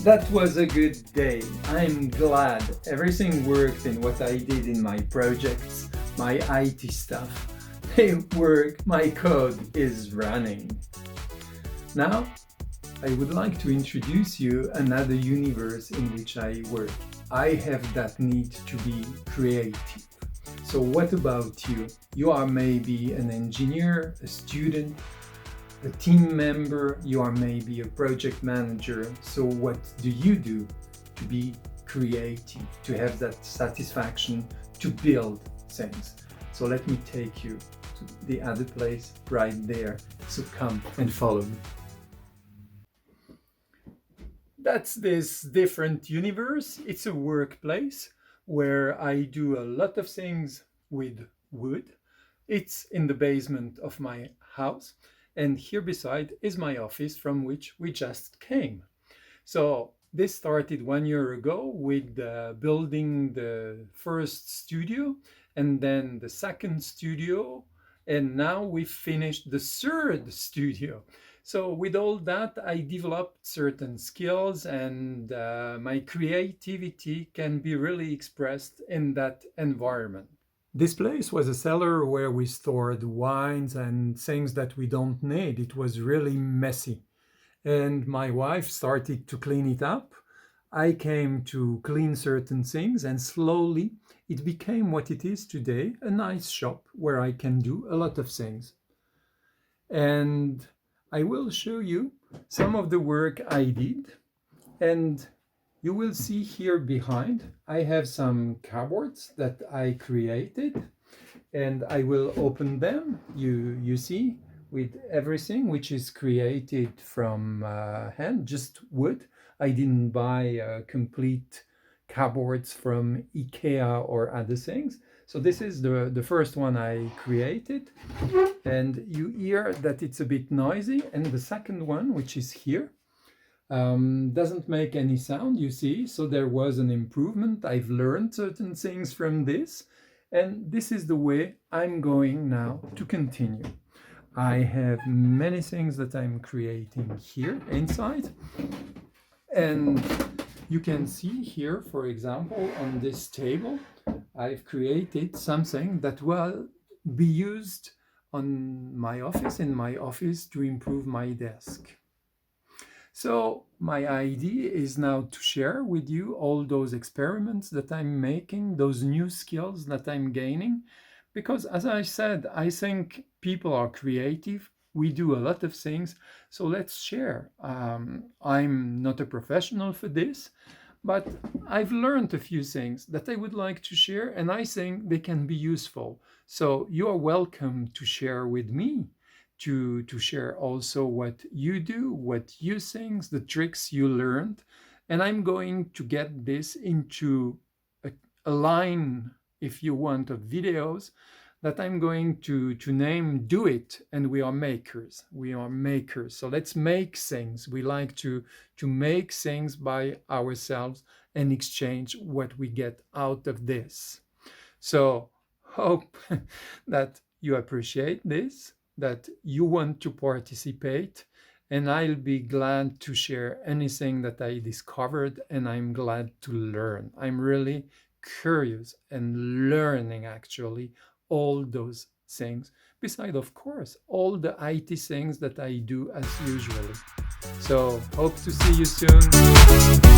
That was a good day. I'm glad everything worked in what I did in my projects, my IT stuff. They work, my code is running. Now, I would like to introduce you another universe in which I work. I have that need to be creative. So what about you? You are maybe an engineer, a student, a team member, you are maybe a project manager. So what do you do to be creative, to have that satisfaction, to build things? So let me take you to the other place right there. So come and follow me. That's this different universe. It's a workplace where I do a lot of things with wood. It's in the basement of my house. And here beside is my office from which we just came. So this started 1 year ago with building the first studio and then the second studio. And now we finished the third studio. So with all that, I developed certain skills and my creativity can be really expressed in that environment. This place was a cellar where we stored wines and things that we don't need. It was really messy. And my wife started to clean it up. I came to clean certain things, and slowly it became what it is today, a nice shop where I can do a lot of things. And I will show you some of the work I did. And you will see here behind, I have some cupboards that I created, and I will open them. You see, with everything which is created from hand, just wood. I didn't buy complete cupboards from IKEA or other things. So this is the first one I created, and you hear that it's a bit noisy. And the second one, which is here, doesn't make any sound, you see, so there was an improvement. I've learned certain things from this, and this is the way I'm going now to continue. I have many things that I'm creating here inside, and you can see here, for example, on this table, I've created something that will be used on my office, in my office, to improve my desk. So my idea is now to share with you all those experiments that I'm making, those new skills that I'm gaining, because as I said, I think people are creative. We do a lot of things, so let's share. I'm not a professional for this, but I've learned a few things that I would like to share, and I think they can be useful. So you are welcome to share with me. To share also what you do, what you think, the tricks you learned. And I'm going to get this into a line, if you want, of videos that I'm going to name Do It, and we are makers. We are makers. So let's make things. We like to make things by ourselves and exchange what we get out of this. So hope that you appreciate this, that you want to participate, and I'll be glad to share anything that I discovered, and I'm glad to learn. I'm really curious and learning actually all those things, beside of course all the IT things that I do as usually. So hope to see you soon.